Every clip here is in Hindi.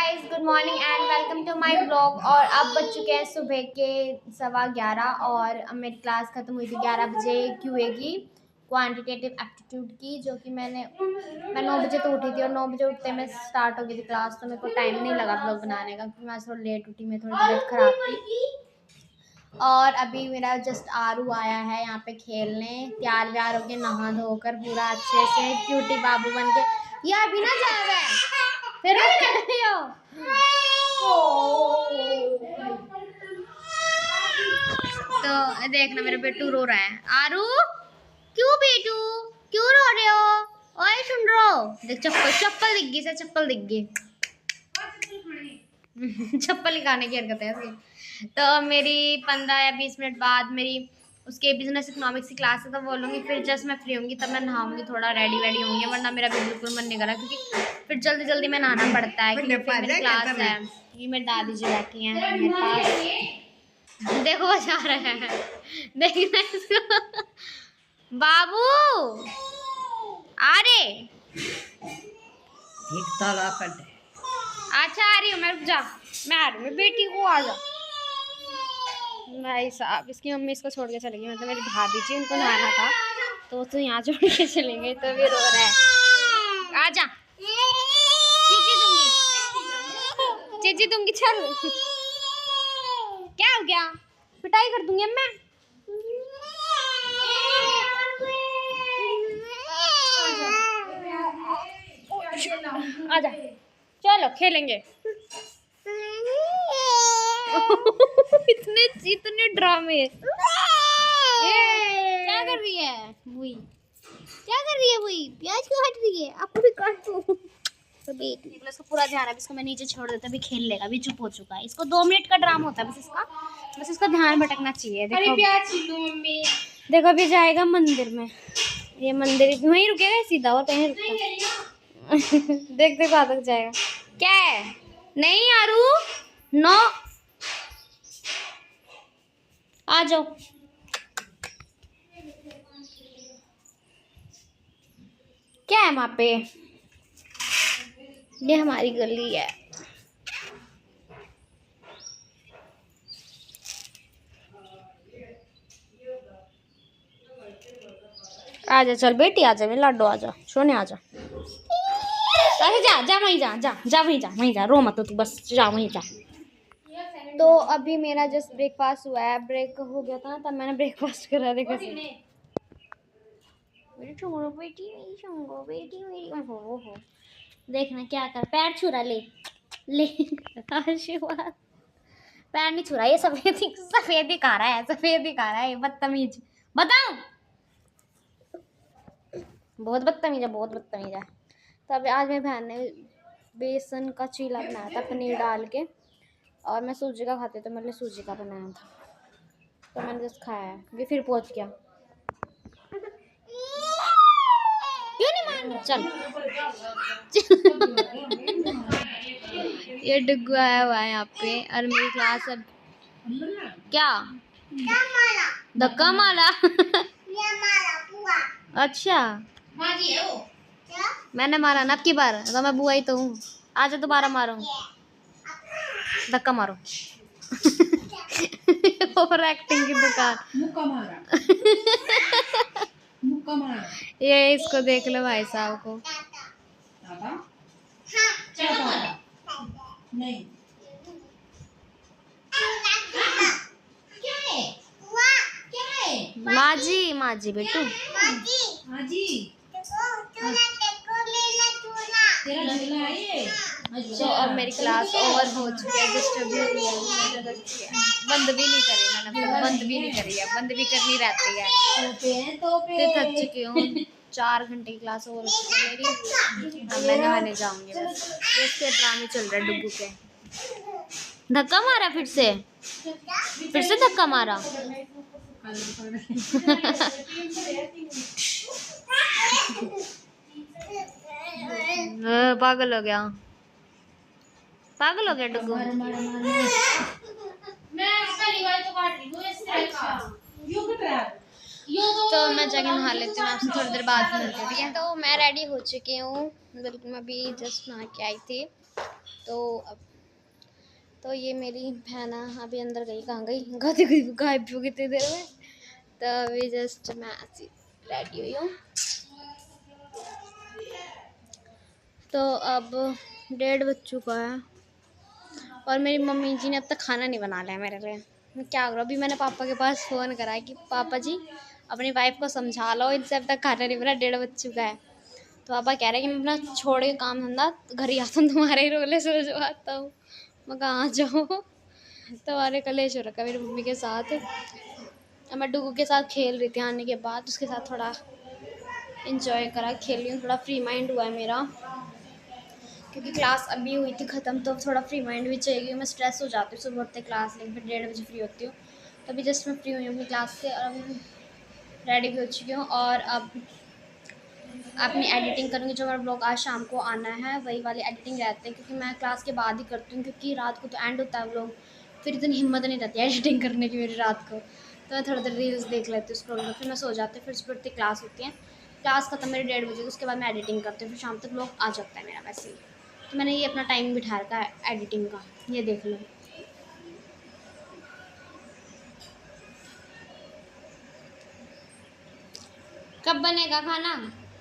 Guys, good morning and welcome to my blog. और अब बज चुके हैं सुबह के 11:15 और अब मेरी क्लास खत्म हुई थी 11 बजे QA की, क्वांटिटेटिव एप्टीट्यूड की, जो कि मैं 9 बजे तो उठी थी और 9 बजे उठते में स्टार्ट हो गई थी क्लास। तो मेरे को टाइम नहीं लगा ब्लॉग बनाने का क्योंकि मैं थोड़ा लेट उठी, मैं थोड़ी तबीयत खराब थी। और अभी मेरा जस्ट आरू आया है यहाँ पे खेलने, तैयार व्यार होके नहा धोकर पूरा अच्छे से क्यूटी बाबू बन के। ये अभी ना जा रहा है फिर तो देखना मेरा बेटू रो रहा है। आरू क्यों बेटू क्यों रो रहे हो? ओए सुन रो, देख चप्पल दिख गई, चप्पल दिख गई चप्पल निकालने की हरकत है उसकी। तो मेरी 15 या 20 मिनट बाद मेरी उसके बिजनेस इकोनॉमिक्स की क्लास है, तो बोलूँगी फिर जस्ट मैं फ्री होंगी तब मैं नहाऊंगी, थोड़ा रेडी वेडी होंगी, वरना मेरा भी बिल्कुल मन नहीं करा क्योंकि फिर जल्दी जल्दी में नहाना पड़ता है क्योंकि फिर मेरी क्लास है। ये मेरी दादी जी बैठी हैं मेरे पास, देखो वो जा रहे हैं, देखना इसको। बाबू आ रे, अच्छा आ रही हूँ मैं, रुक जा, मैं आ रही हूँ, बेटी को आ जा। भाई साहब, इसकी मम्मी इसको छोड़ के चली गई, मतलब मेरी भाभी जी, उनको नहाना था तो यहाँ छोड़ के चली गई, तो भी रो रहा है। आजा, चीची दूंगी, चल। क्या हो गया? पिटाई कर दूंगी मैं। आजा, चलो खेलेंगे। इतने ड्रामे। क्या कर रही है बुई? क्या कर रही है बुई? प्याज क्यों काट रही है? आपको भी काट दूं तो बेटी, इसको पूरा ध्यान है, इसको मैं नीचे छोड़ देता, अभी खेल लेगा, अभी चुप हो चुका है। इसको 2 मिनट का ड्रामा होता है बस इसका ध्यान भटकना चाहिए। देखो प्याज छिलूं मम्मी, देखो अभी जाएगा मंदिर में, ये मंदिर वहीं रुकेगा सीधा और कहीं रुकता देखते कहाँ तक जाएगा। क्या है? नहीं आरू, नो, आ जाओ। क्या है वहाँ पे? ये हमारी गली है। आजा चल बेटी, आजा मेरे लाडो, आजा सोने, आजा। अरे जा वहीं जा, रो मत तू, बस जा वहीं जा। तो अभी मेरा जस्ट ब्रेकफास्ट हुआ है, ब्रेक हो गया था ना तब मैंने ब्रेकफास्ट करा। देखो बेटी मेरी, ओहो देखना क्या कर, पैर छुरा ले आशीर्वाद, पैर नहीं छुरा, ये सफेद ही खा रहा है, ये बदतमीज, बताऊं बहुत बदतमीज है। तब आज मेरी बहन ने बेसन का चीला बनाया था पनीर डाल के, और मैं सूजी का खाती तो मेरे लिए सूजी का बनाया था, तो मैंने जस्ट खाया है। ये फिर पहुंच गया, क्यों नहीं मान, चल ये डुग्गू आया हुआ है यहाँ पे, और मेरी क्लास अब क्या धक्का मारा अच्छा मैंने मारा ना, अब की बार तो मैं बुआ ही तो हूँ, आज दोबारा मारो, धक्का मारो और एक्टिंग की दुकान मुक्का मारा ये इसको देख लो भाई साहब को। नहीं माजी बेटू, तो अब मेरी क्लास ओवर हो चुकी है, जस्ट अभी बंद भी नहीं करी मैंने, बंद भी करनी रहती है, तो थक चुकी हूँ। 4 घंटे की क्लास ओवर हो चुकी है मेरी, अब मैं नहाने जाऊंगी। बस इसके ड्रामे चल रहा है डुग्गू के। धक्का मारा फिर से धक्का मारा पागल हो गया डुग्गू। तो मैं जाके नहा लेती हूँ, आपसे थोड़ी देर बाद मिलती हूँ, ठीक है। तो मैं रेडी हो चुकी हूँ, बिल्कुल मैं अभी जस्ट नहा के आई थी। तो ये मेरी बहना अभी अंदर गई, कहाँ गई, गाती गई, गायब भी हो गई इतनी देर में। तो अभी जस्ट मैं ऐसी रेडी हुई हूँ। तो अब 1:30 बज चुका है और मेरी मम्मी जी ने अब तक खाना नहीं बना लिया मेरे लिए। मैं क्या करूँ, अभी मैंने पापा के पास फ़ोन करा है कि पापा जी अपनी वाइफ को समझा लो, इनसे अब तक खाना नहीं बना, 1:30 बज चुका है। तो पापा कह रहे हैं कि मैं अपना छोड़ के काम धंधा घर ही आता हूँ, तुम्हारे ही रोले से जो आता हूँ। मैं कहाँ जाऊँ। तुम्हारे कलेश हो रखा मेरी मम्मी के साथ। अब मैं डुगू के साथ खेल रही थी आने के बाद, उसके साथ थोड़ा इंजॉय करा, खेल रही हूँ, थोड़ा फ्री माइंड हुआ है मेरा, क्योंकि क्लास अभी हुई थी ख़त्म। तो थोड़ा फ्री माइंड भी चाहिए, मैं स्ट्रेस हो जाती हूँ सुबह उठते क्लास, लेकिन फिर 1:30 बजे फ्री होती हूँ। तो अभी जस्ट मैं फ्री हुई हूँ अपनी क्लास से और अब रेडी भी हो चुकी हूँ और अब अपनी एडिटिंग करूँगी। जो मेरा ब्लॉग आज शाम को आना है वही वाली एडिटिंग रहते हैं, क्योंकि मैं क्लास के बाद ही करती हूँ, क्योंकि रात को तो एंड होता है ब्लॉग, फिर इतनी हिम्मत नहीं रहती एडिटिंग करने की मेरी रात को। तो मैं थोड़ी देर रील्स देख लेती हूँ स्क्रॉल में, फिर मैं सो जाती हूँ, फिर सुबह उठती क्लास होती है, क्लास खत्म मेरी 1:30 बजे, उसके बाद मैं एडिटिंग करती हूँ, फिर शाम तक ब्लॉग आ जाता है मेरा वैसे ही। तो मैंने ये अपना टाइम बिठा रखा है एडिटिंग का, ये देख लो। कब बनेगा खाना?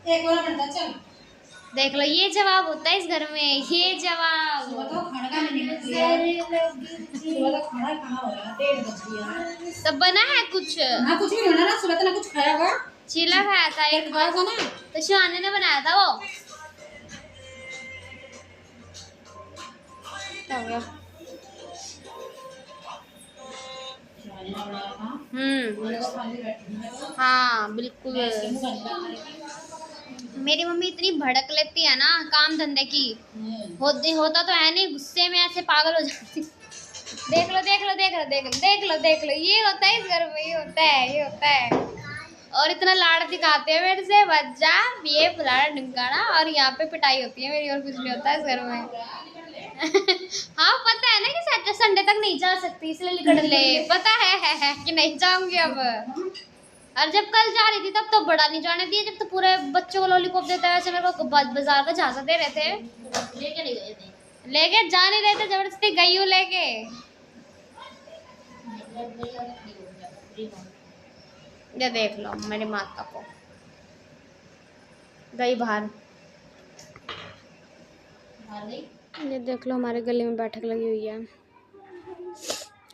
1 वाला बनता चल। देख लो, ये जवाब होता है इस घर में, ये जवाब। सुबह तो खाना का नहीं निकल सुबह तो खाना कहाँ हो रहा है, 1:30 बज गया। तब बना है कुछ? हाँ कुछ भी बना ना, सुबह तो ना कुछ खाया होगा। चीला खाया था एक खाया था ना, तो शिवानी ने बनाया था वो। क्या हो गया? हाँ बिल्कुल। मेरी मम्मी इतनी भड़क लेती है ना काम धंधे की, होता तो है नहीं, गुस्से में ऐसे पागल हो जाती। देख लो देख लो देख लो देख लो देख लो देख लो, ये होता है इस घर में, ये होता है, ये होता है। और इतना लाड़ दिखाते हैं मेरे से, बच्चा ये फलाना ढिमकाना, और यहाँ पे पिटाई होती है मेरी, और कुछ नहीं होता है इस घर में। हाँ पता है ना कि सैटरडे संडे तक नहीं जा सकती, इसलिए निकल ले, पता है कि नहीं जाऊंगी अब। और जब कल जा रही थी तब तो बड़ा नहीं जाने दिया, जब तो पूरे बच्चों को लॉलीपॉप देता है, वैसे मेरे को बाजार का झांसा दे रहे थे, लेके नहीं गए थे, लेके जा नहीं रहे थे, जबरदस्ती गई हूँ लेके। ये देख लो मेरी माता को, गई बाहर। ये देख लो हमारे गले में बैठक लगी हुई है,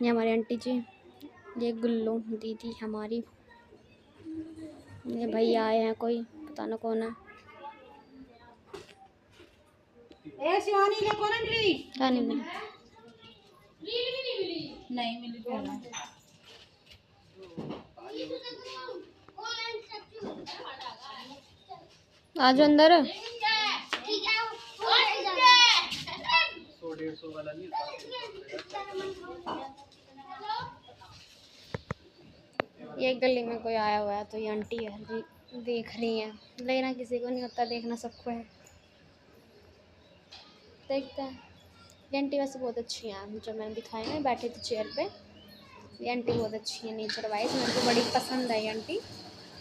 ये हमारी आंटी जी, ये गुल्लू दीदी हमारी, ये भैया आए हैं कोई, पता ना कौन है। ए शिवानी ले कौन मिली? क्या नहीं मिली? नहीं मिली बोला। आज अंदर ये गली में कोई आया हुआ है, तो ये आंटी है जी देख रही हैं, लेना किसी को नहीं होता, देखना सबको है। देखते हैं। ये आंटी वैसे बहुत अच्छी हैं, जो मैंने दिखाई ना, बैठे थे चेयर पे, ये आंटी बहुत अच्छी है नेचर वाइज, मेरे को बड़ी पसंद है ये आंटी,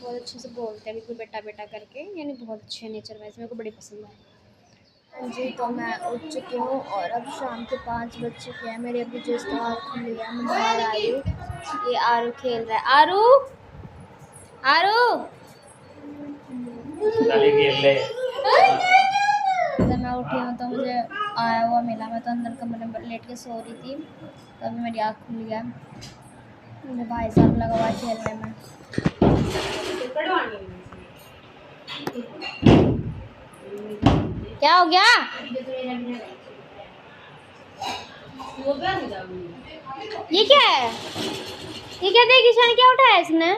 बहुत अच्छे से बोलते हैं बिल्कुल बेटा बेटा करके, यानी बहुत अच्छे है नेचर वाइज, मेरे को बड़ी पसंद है। हाँ जी, तो मैं उठ चुकी हूँ और अब शाम के 5 बज चुके हैं, मेरी अभी जो स्टार खुली है, मैं बाहर आई हूँ, ये आरू खेल रहा है, आरू आरू जब मैं उठी हूँ तो मुझे आया हुआ मिला, मैं तो अंदर कमरे में लेट के सो रही थी, तो अभी मेरी आँख खुल गया, मुझे भाई साहब लगा हुआ खेलने में। क्या हो गया? ये क्या है? ये क्या देखी शान, क्या उठाया इसने?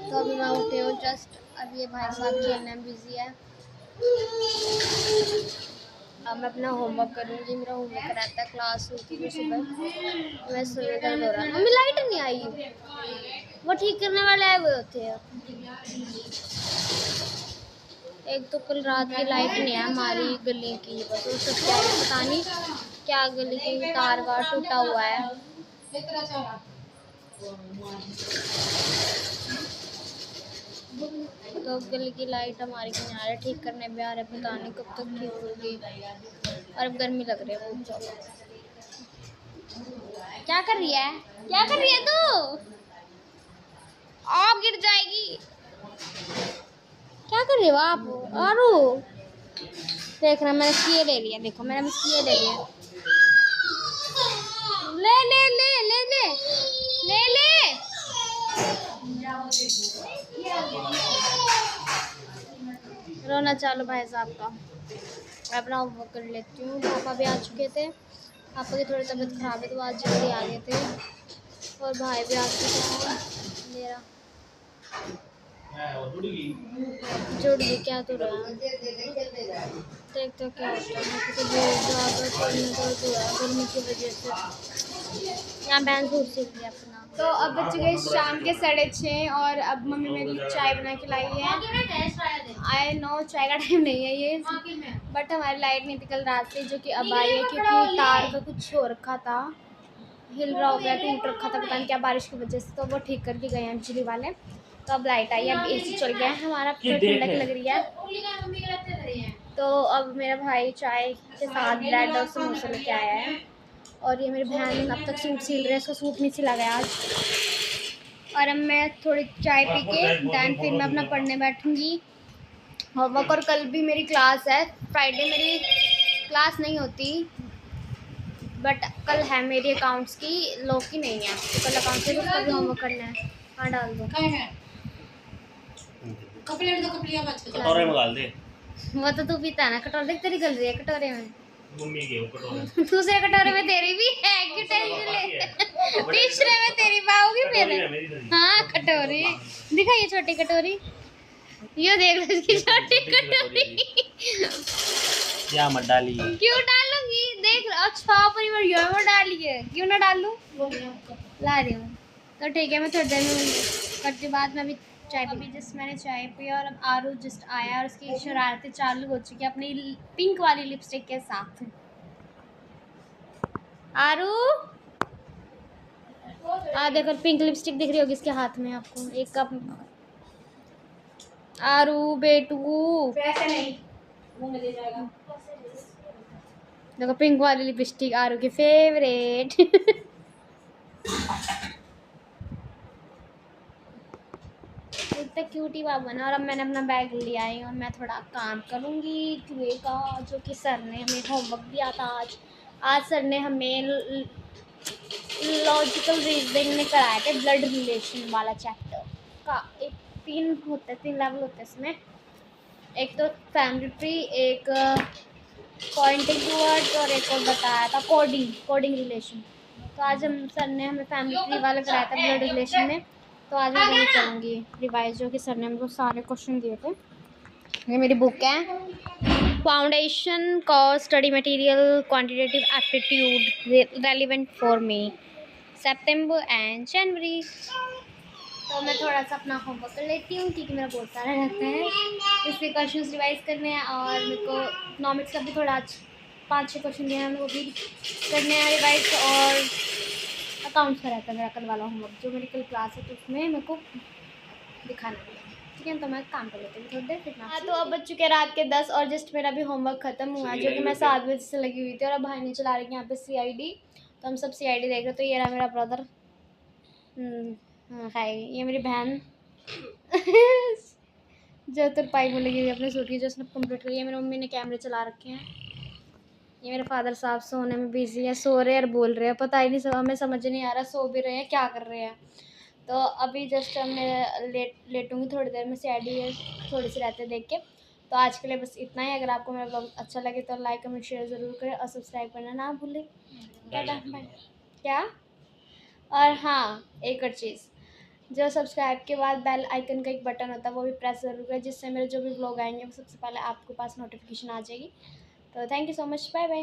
तो अभी मैं उठी हूँ जस्ट, अब ये भाई साहब खेलने में बिजी है। अब मैं अपना होमवर्क करूँगी, मेरा होमवर्क रहता है, क्लास होती है सुबह, मैं सुबह दर्द हो रहा है। मम्मी लाइट नहीं आई, वो ठीक करने वाले आए हुए होते हैं। एक तो कल रात की लाइट नहीं है हमारी गली की, बस वो सब क्या है पता नहीं क्या, गली की तार वार टूटा हुआ है। तो गली की लाइट हमारी किनारे ठीक करने भी आ रहे, पता नहीं कब तक ठीक होगी। और अब गर्मी लग रही है बहुत ज़्यादा। क्या कर रही है, क्या कर रही है तू? आप गिर जाएगी। क्या कर रही हो आप? आरू देखना, मैंने ये ले लिया, देखो मैंने ये ले लिया। ले ले ले ले ले ले ले। रोना चालू भाई साहब का। मैं अपना होमवर्क कर लेती हूँ। पापा भी आ चुके थे, पापा की थोड़ी तबीयत ख़राब है तो आज जल्दी आ गए थे। और भाई भी आ चुका है मेरा। जुड़ गई क्या तो रहा है, देखते क्या होता है। तो गर्मी की वजह से यहाँ बहन सूट सीख लिया अपना। तो अब बज चुके शाम के 6:30 और अब मम्मी मेरी चाय बना के लाई है। आई नो चाय का टाइम नहीं है ये, बट हमारी लाइट नहीं थी कल रात से, जो कि अब आई है क्योंकि तार का कुछ हो रखा था, हिल रहा हो गया, टूट रखा था, पता नहीं क्या बारिश की वजह से, तो वो ठीक करके गए हैं बिजली वाले। तो अब लाइट आई है, अब एसी चल गया है हमारा, तो ठंडक लग रही है। तो अब मेरा भाई चाय के साथ ब्रेड और समोसा लेके आया है। और ये मेरी बहन अब तक सूट सिल रही है, उसका सूट नहीं सिला गया आज। और अब मैं थोड़ी चाय पी के दैन फिर मैं अपना पढ़ने बैठूंगी होमवर्क। और कल भी मेरी क्लास है, फ्राइडे मेरी क्लास नहीं होती, बट कल है मेरी अकाउंट्स की, लॉ की नहीं है, तो कल अकाउंट्स की उसका भी होमवर्क करना है। हाँ डाल दो, कटोरे में डाल दे। वो तो तू पीता है ना, कटोरे देख तेरी गल रही है कटोरे में। मम्मी के कटोरे दूसरे कटोरे में तेरी भी है, क्यों टेंशन ले। तीसरे में तेरी पाओगी मेरे। हाँ कटोरी दिखा, ये छोटी कटोरी, ये देख लो इसकी छोटी कटोरी। क्या मत डाली, क्यों डालूंगी, देख अच्छा परिवार ये मैं डाली है, क्यों ना डालूं, ला रही हूँ। तो ठीक है, मैं थोड़ी देर में करती बाद में भी चाय पी। जस्ट मैंने चाय पी और अब आरू जस्ट आया और उसकी शरारतें चालू हो चुकी है अपनी पिंक वाली लिपस्टिक के साथ। आरू देखो पिंक लिपस्टिक दिख रही होगी इसके हाथ में आपको, एक कप। आरू बेटू पैसे नहीं मुंह में दे जाएगा। देखो पिंक वाली लिपस्टिक आरू की फेवरेट। इतना क्यूटी बाबा ना। और अब मैंने अपना बैग लिया है और मैं थोड़ा काम करूँगी क्यूए का, जो कि सर ने हमें होमवर्क दिया था आज सर ने हमें लॉजिकल रीजनिंग में कराए थे, ब्लड रिलेशन वाला चैप्टर का। एक 3 लेवल होते हैं इसमें, एक तो फैमिली ट्री, एक पॉइंटिंग टूवर्ड्स और एक और बताया था कोडिंग रिलेशन। तो आज हम सर ने हमें फैमिली ट्री वाला कराया था ब्लड रिलेशन में, तो आज मैं वही करूँगी रिवाइज, जो कि सर ने हमको सारे क्वेश्चन दिए थे। ये मेरी बुक है, foundation course study material quantitative aptitude relevant for me September and January. तो मैं थोड़ा सा अपना होमवर्क कर लेती हूँ क्योंकि मेरा बहुत सारा रहता है, इसके क्वेश्चंस रिवाइज करने हैं। और मेरे को इकोनॉमिक्स का भी थोड़ा 5-6 क्वेश्चन दिए हैं, वो भी करने हैं रिवाइज। और अकाउंट्स का रहता है मेरा कल वाला होमवर्क, जो मेरी कल क्लास है तो उसमें मेरे को दिखाना है, ठीक है। तो मैं काम कर लेती हूँ थोड़ी देर फिर। हाँ तो अब बज चुके रात के 10 और जस्ट मेरा भी होमवर्क ख़त्म हुआ, जो कि मैं 7 बजे से लगी हुई थी। और अब भाई ने चला रही है यहाँ पे CID, तो हम सब CID देख रहे। तो ये रहा मेरा ब्रदर, हाँ ये मेरी बहन जो तुरपाई में लगी हुई अपने सूट की, जो उसने कंप्लीट करी है। मेरी मम्मी ने कैमरे चला रखे हैं। ये मेरे फादर साहब सोने में बिजी है, सो रहे हैं और बोल रहे हैं, पता ही नहीं, सब हमें समझ नहीं आ रहा सो भी रहे हैं क्या कर रहे हैं। तो अभी जस्ट मैं लेटूंगी थोड़ी देर में, CID थोड़ी सी रहते देख के। तो आज के लिए बस इतना ही। अगर आपको मेरा ब्लॉग अच्छा लगे तो लाइक कमेंट शेयर ज़रूर करें और सब्सक्राइब करना ना भूलें। क्या और हाँ एक और चीज़, जो सब्सक्राइब के बाद बेल आइकन का एक बटन होता है वो भी प्रेस ज़रूर करें, जिससे मेरे जो भी व्लॉग आएंगे वो सबसे पहले आपके पास नोटिफिकेशन आ जाएगी। तो thank you so much, bye bye.